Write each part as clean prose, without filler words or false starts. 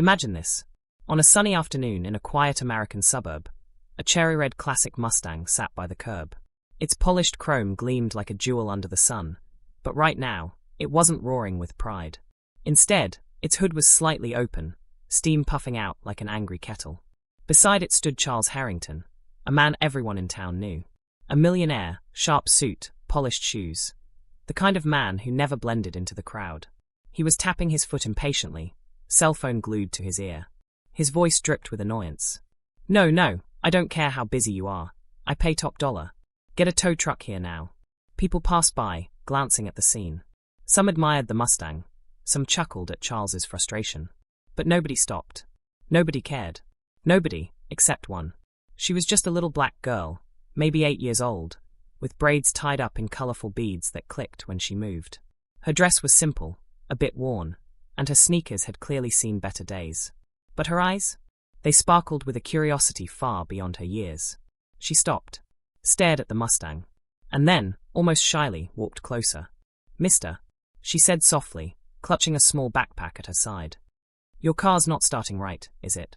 Imagine this. On a sunny afternoon in a quiet American suburb, a cherry-red classic Mustang sat by the curb. Its polished chrome gleamed like a jewel under the sun, but right now, it wasn't roaring with pride. Instead, its hood was slightly open, steam puffing out like an angry kettle. Beside it stood Charles Harrington, a man everyone in town knew. A millionaire, sharp suit, polished shoes. The kind of man who never blended into the crowd. He was tapping his foot impatiently, cell phone glued to his ear. His voice dripped with annoyance. No, I don't care how busy you are. I pay top dollar. Get a tow truck here now. People passed by, glancing at the scene. Some admired the Mustang. Some chuckled at Charles's frustration. But nobody stopped. Nobody cared. Nobody, except one. She was just a little black girl, maybe 8 years old, with braids tied up in colorful beads that clicked when she moved. Her dress was simple, a bit worn, and her sneakers had clearly seen better days. But her eyes? They sparkled with a curiosity far beyond her years. She stopped, stared at the Mustang, and then, almost shyly, walked closer. "Mister," she said softly, clutching a small backpack at her side. "Your car's not starting right, is it?"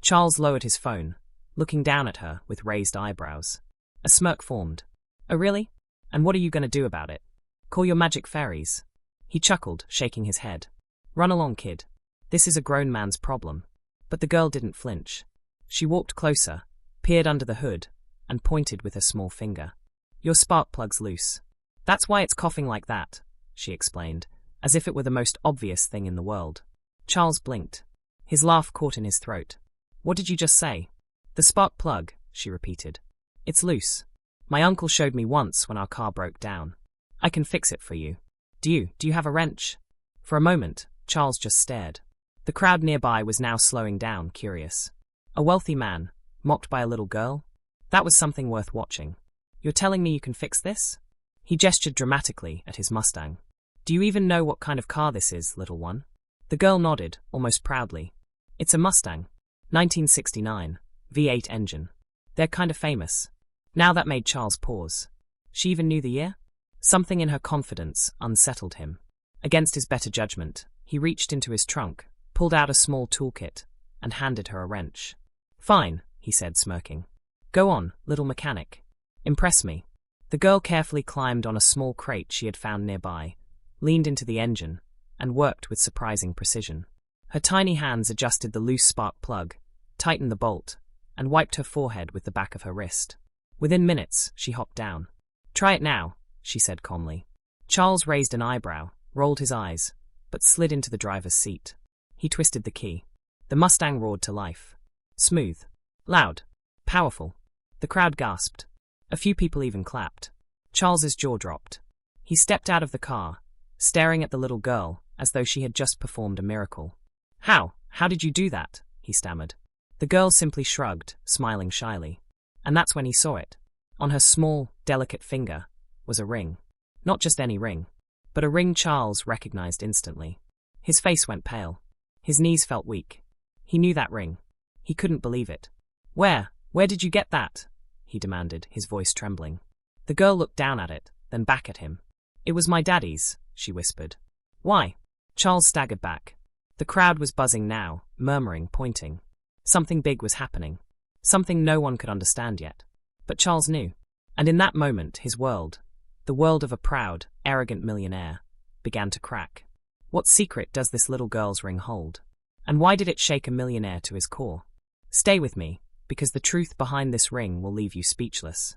Charles lowered his phone, looking down at her with raised eyebrows. A smirk formed. "Oh really? And what are you going to do about it? Call your magic fairies?" He chuckled, shaking his head. "Run along, kid. This is a grown man's problem." But the girl didn't flinch. She walked closer, peered under the hood, and pointed with her small finger. "Your spark plug's loose. That's why it's coughing like that," she explained, as if it were the most obvious thing in the world. Charles blinked. His laugh caught in his throat. "What did you just say?" "The spark plug," she repeated. "It's loose. My uncle showed me once when our car broke down. I can fix it for you. Do you have a wrench?" For a moment, Charles just stared. The crowd nearby was now slowing down, curious. A wealthy man, mocked by a little girl? That was something worth watching. "You're telling me you can fix this?" He gestured dramatically at his Mustang. "Do you even know what kind of car this is, little one?" The girl nodded, almost proudly. "It's a Mustang. 1969, V8 engine. They're kind of famous." Now that made Charles pause. She even knew the year? Something in her confidence unsettled him. Against his better judgment, he reached into his trunk, pulled out a small toolkit, and handed her a wrench. "Fine," he said, smirking. "Go on, little mechanic. Impress me." The girl carefully climbed on a small crate she had found nearby, leaned into the engine, and worked with surprising precision. Her tiny hands adjusted the loose spark plug, tightened the bolt, and wiped her forehead with the back of her wrist. Within minutes, she hopped down. "Try it now," she said calmly. Charles raised an eyebrow, rolled his eyes, but slid into the driver's seat. He twisted the key. The Mustang roared to life. Smooth. Loud. Powerful. The crowd gasped. A few people even clapped. Charles's jaw dropped. He stepped out of the car, staring at the little girl as though she had just performed a miracle. How did you do that?" he stammered. The girl simply shrugged, smiling shyly. And that's when he saw it. On her small, delicate finger was a ring. Not just any ring, but a ring Charles recognized instantly. His face went pale. His knees felt weak. He knew that ring. He couldn't believe it. Where did you get that?" he demanded, his voice trembling. The girl looked down at it, then back at him. "It was my daddy's," she whispered. "Why?" Charles staggered back. The crowd was buzzing now, murmuring, pointing. Something big was happening. Something no one could understand yet. But Charles knew. And in that moment, his world, the world of a proud, arrogant millionaire, began to crack. What secret does this little girl's ring hold? And why did it shake a millionaire to his core? Stay with me, because the truth behind this ring will leave you speechless.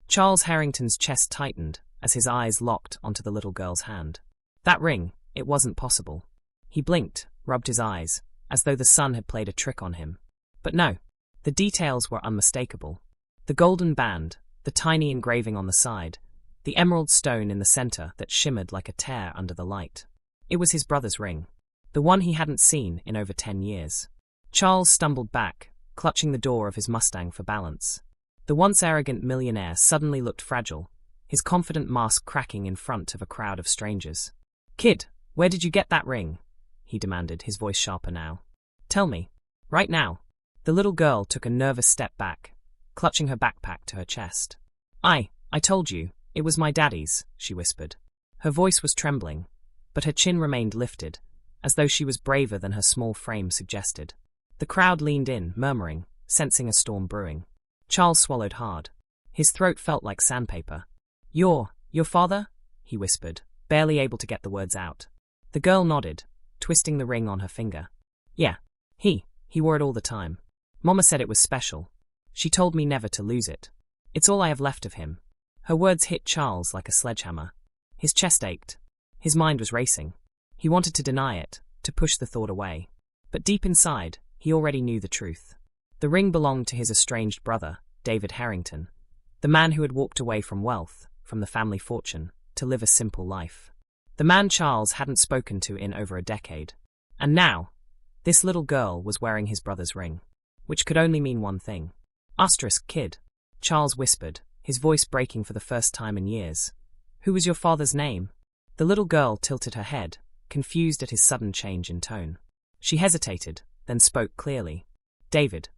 Charles Harrington's chest tightened as his eyes locked onto the little girl's hand. That ring, it wasn't possible. He blinked, rubbed his eyes, as though the sun had played a trick on him. But no. The details were unmistakable. The golden band, the tiny engraving on the side, the emerald stone in the center that shimmered like a tear under the light. It was his brother's ring, the one he hadn't seen in over 10 years. Charles stumbled back, clutching the door of his Mustang for balance. The once arrogant millionaire suddenly looked fragile, his confident mask cracking in front of a crowd of strangers. "Kid, where did you get that ring?" he demanded, his voice sharper now. "Tell me. Right now." The little girl took a nervous step back, clutching her backpack to her chest. I told you, it was my daddy's," she whispered. Her voice was trembling, but her chin remained lifted, as though she was braver than her small frame suggested. The crowd leaned in, murmuring, sensing a storm brewing. Charles swallowed hard. His throat felt like sandpaper. Your father?" he whispered, barely able to get the words out. The girl nodded, twisting the ring on her finger. "Yeah. He wore it all the time. Mama said it was special. She told me never to lose it. It's all I have left of him." Her words hit Charles like a sledgehammer. His chest ached. His mind was racing. He wanted to deny it, to push the thought away. But deep inside, he already knew the truth. The ring belonged to his estranged brother, David Harrington, the man who had walked away from wealth, from the family fortune, to live a simple life. The man Charles hadn't spoken to in over a decade. And now, this little girl was wearing his brother's ring, which could only mean one thing. "Kid," Charles whispered, his voice breaking for the first time in years. "Who was your father's name?" The little girl tilted her head, confused at his sudden change in tone. She hesitated, then spoke clearly. David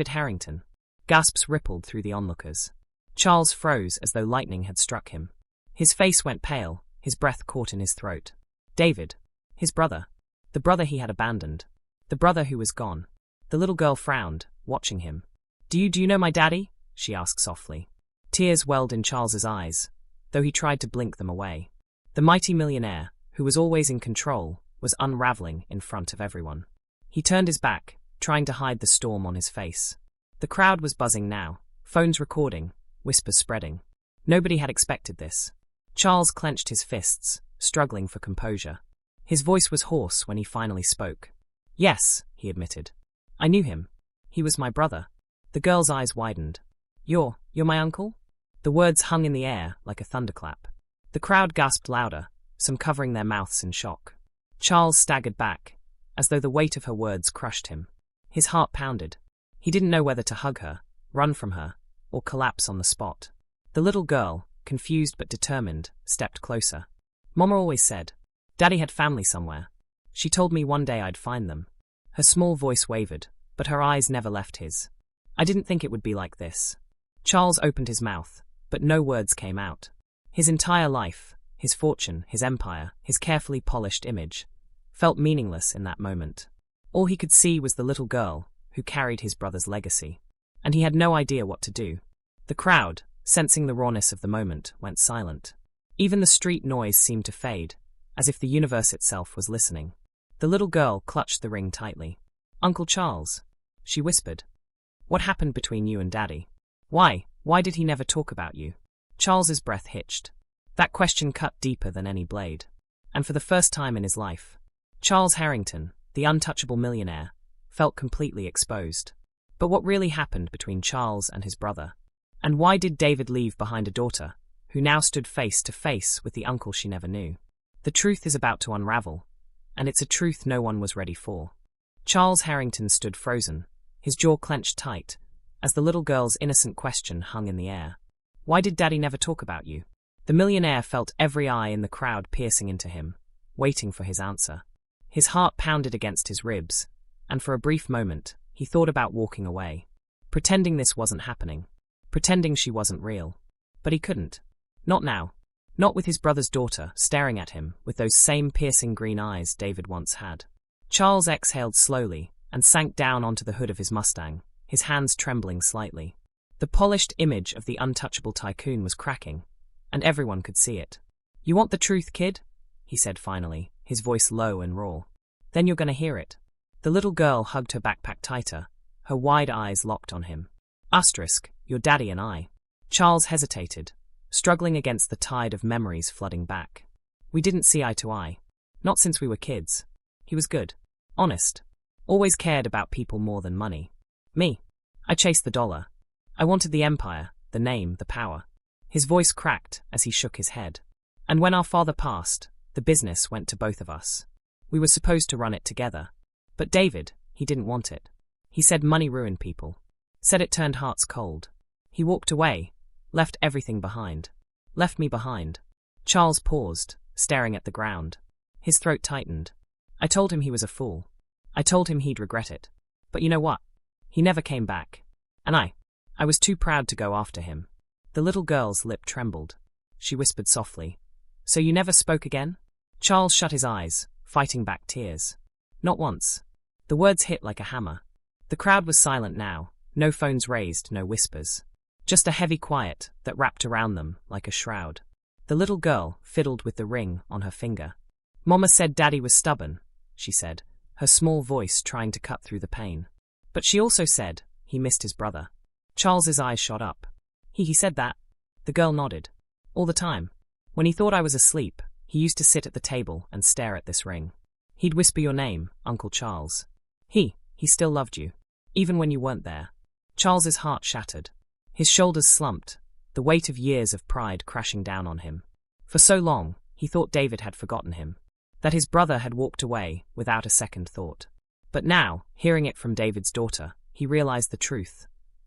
Harrington." Gasps rippled through the onlookers. Charles froze as though lightning had struck him. His face went pale, his breath caught in his throat. David. His brother. The brother he had abandoned. The brother who was gone. The little girl frowned, watching him. Do you know my daddy?" she asked softly. Tears welled in Charles's eyes, though he tried to blink them away. The mighty millionaire, who was always in control, was unraveling in front of everyone. He turned his back, trying to hide the storm on his face. The crowd was buzzing now, phones recording, whispers spreading. Nobody had expected this. Charles clenched his fists, struggling for composure. His voice was hoarse when he finally spoke. "Yes," he admitted. "I knew him. He was my brother." The girl's eyes widened. You're my uncle?" The words hung in the air like a thunderclap. The crowd gasped louder, some covering their mouths in shock. Charles staggered back, as though the weight of her words crushed him. His heart pounded. He didn't know whether to hug her, run from her, or collapse on the spot. The little girl, confused but determined, stepped closer. "Mama always said, Daddy had family somewhere. She told me one day I'd find them." Her small voice wavered, but her eyes never left his. "I didn't think it would be like this." Charles opened his mouth, but no words came out. His entire life, his fortune, his empire, his carefully polished image, felt meaningless in that moment. All he could see was the little girl, who carried his brother's legacy. And he had no idea what to do. The crowd, sensing the rawness of the moment, went silent. Even the street noise seemed to fade, as if the universe itself was listening. The little girl clutched the ring tightly. "Uncle Charles," she whispered. "What happened between you and Daddy? Why did he never talk about you?" Charles's breath hitched. That question cut deeper than any blade. And for the first time in his life, Charles Harrington, the untouchable millionaire, felt completely exposed. But what really happened between Charles and his brother? And why did David leave behind a daughter, who now stood face to face with the uncle she never knew? The truth is about to unravel, and it's a truth no one was ready for. Charles Harrington stood frozen, his jaw clenched tight, as the little girl's innocent question hung in the air. "Why did Daddy never talk about you?" The millionaire felt every eye in the crowd piercing into him, waiting for his answer. His heart pounded against his ribs, and for a brief moment, he thought about walking away, pretending this wasn't happening, pretending she wasn't real. But he couldn't. Not now. Not with his brother's daughter staring at him with those same piercing green eyes David once had. Charles exhaled slowly and sank down onto the hood of his Mustang, his hands trembling slightly. The polished image of the untouchable tycoon was cracking, and everyone could see it. "You want the truth, kid?" he said finally, his voice low and raw. "Then you're gonna hear it." The little girl hugged her backpack tighter, her wide eyes locked on him. Your daddy and I." Charles hesitated, struggling against the tide of memories flooding back. "We didn't see eye to eye. Not since we were kids. He was good. Honest. Always cared about people more than money. Me. I chased the dollar. I wanted the empire, the name, the power." His voice cracked as he shook his head. "And when our father passed, the business went to both of us. We were supposed to run it together. But David, he didn't want it. He said money ruined people. Said it turned hearts cold. He walked away, left everything behind. Left me behind." Charles paused, staring at the ground. His throat tightened. "I told him he was a fool. I told him he'd regret it. But you know what? He never came back. And I was too proud to go after him." The little girl's lip trembled. She whispered softly, "So you never spoke again?" Charles shut his eyes, fighting back tears. Not once. The words hit like a hammer. The crowd was silent now, no phones raised, no whispers. Just a heavy quiet that wrapped around them like a shroud. The little girl fiddled with the ring on her finger. Mama said Daddy was stubborn, she said, her small voice trying to cut through the pain. But she also said he missed his brother. Charles's eyes shot up. He said that? The girl nodded. All the time. When he thought I was asleep, he used to sit at the table and stare at this ring. He'd whisper your name, Uncle Charles. He still loved you. Even when you weren't there. Charles's heart shattered. His shoulders slumped, the weight of years of pride crashing down on him. For so long, he thought David had forgotten him. That his brother had walked away without a second thought. But now, hearing it from David's daughter, he realized the truth.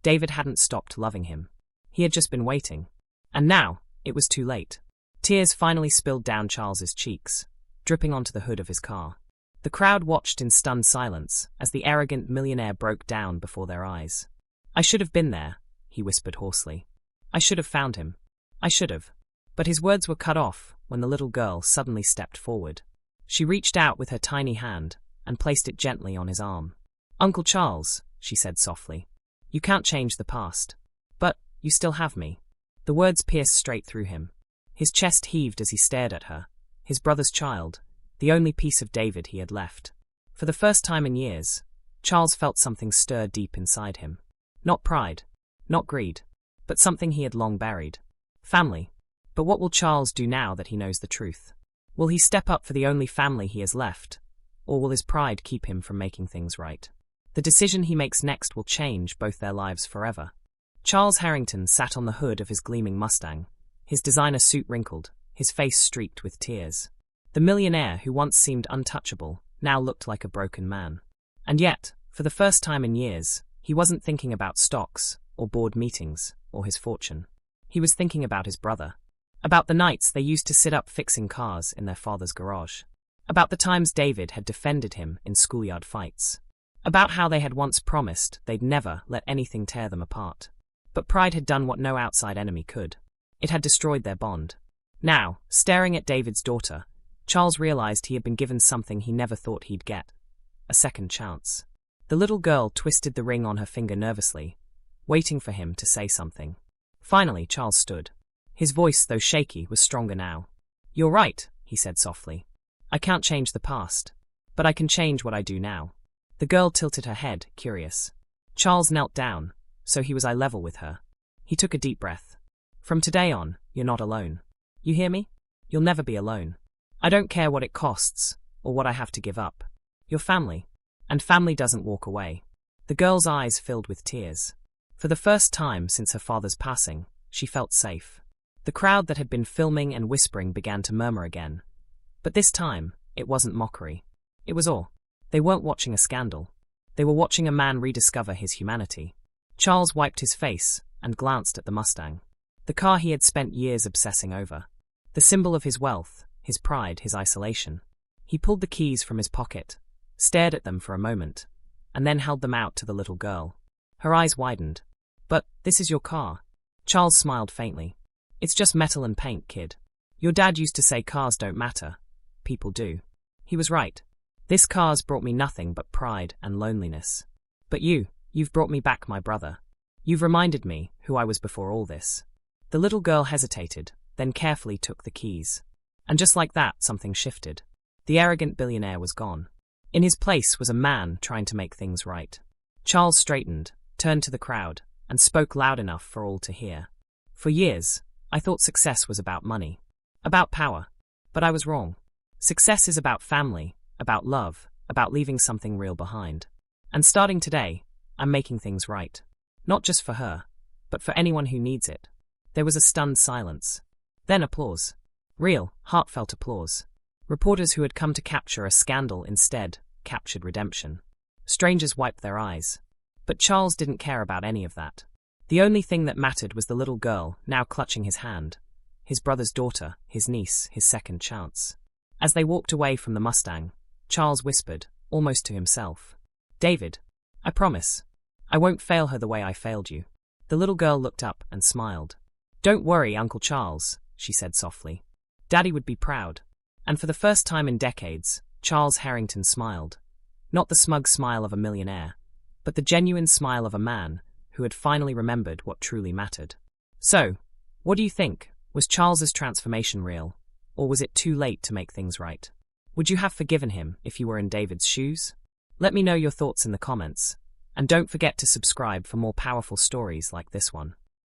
David hadn't stopped loving him. He had just been waiting. And now, it was too late. Tears finally spilled down Charles's cheeks, dripping onto the hood of his car. The crowd watched in stunned silence as the arrogant millionaire broke down before their eyes. I should have been there, he whispered hoarsely. I should have found him. I should have. But his words were cut off when the little girl suddenly stepped forward. She reached out with her tiny hand and placed it gently on his arm. Uncle Charles, she said softly, you can't change the past. But you still have me. The words pierced straight through him. His chest heaved as he stared at her, his brother's child, the only piece of David he had left. For the first time in years, Charles felt something stir deep inside him. Not pride, not greed, but something he had long buried. Family. But what will Charles do now that he knows the truth? Will he step up for the only family he has left, or will his pride keep him from making things right? The decision he makes next will change both their lives forever. Charles Harrington sat on the hood of his gleaming Mustang, his designer suit wrinkled, his face streaked with tears. The millionaire who once seemed untouchable now looked like a broken man. And yet, for the first time in years, he wasn't thinking about stocks, or board meetings, or his fortune. He was thinking about his brother. About the nights they used to sit up fixing cars in their father's garage. About the times David had defended him in schoolyard fights. About how they had once promised they'd never let anything tear them apart. But pride had done what no outside enemy could. It had destroyed their bond. Now, staring at David's daughter, Charles realized he had been given something he never thought he'd get. A second chance. The little girl twisted the ring on her finger nervously, waiting for him to say something. Finally, Charles stood. His voice, though shaky, was stronger now. You're right, he said softly. I can't change the past. But I can change what I do now. The girl tilted her head, curious. Charles knelt down, so he was eye level with her. He took a deep breath. From today on, you're not alone. You hear me? You'll never be alone. I don't care what it costs, or what I have to give up. You're family. And family doesn't walk away. The girl's eyes filled with tears. For the first time since her father's passing, she felt safe. The crowd that had been filming and whispering began to murmur again. But this time, it wasn't mockery. It was awe. They weren't watching a scandal. They were watching a man rediscover his humanity. Charles wiped his face and glanced at the Mustang. The car he had spent years obsessing over. The symbol of his wealth, his pride, his isolation. He pulled the keys from his pocket, stared at them for a moment, and then held them out to the little girl. Her eyes widened. But this is your car. Charles smiled faintly. It's just metal and paint, kid. Your dad used to say cars don't matter. People do. He was right. This car's brought me nothing but pride and loneliness. But you've brought me back my brother. You've reminded me who I was before all this. The little girl hesitated, then carefully took the keys. And just like that, something shifted. The arrogant billionaire was gone. In his place was a man trying to make things right. Charles straightened, turned to the crowd, and spoke loud enough for all to hear. For years, I thought success was about money, about power. But I was wrong. Success is about family, about love, about leaving something real behind. And starting today, I'm making things right. Not just for her, but for anyone who needs it. There was a stunned silence. Then applause. Real, heartfelt applause. Reporters who had come to capture a scandal instead captured redemption. Strangers wiped their eyes. But Charles didn't care about any of that. The only thing that mattered was the little girl now clutching his hand. His brother's daughter, his niece, his second chance. As they walked away from the Mustang, Charles whispered, almost to himself, David, I promise. I won't fail her the way I failed you. The little girl looked up and smiled. Don't worry, Uncle Charles, she said softly. Daddy would be proud. And for the first time in decades, Charles Harrington smiled. Not the smug smile of a millionaire, but the genuine smile of a man who had finally remembered what truly mattered. So, what do you think? Was Charles's transformation real, or was it too late to make things right? Would you have forgiven him if you were in David's shoes? Let me know your thoughts in the comments, and don't forget to subscribe for more powerful stories like this one.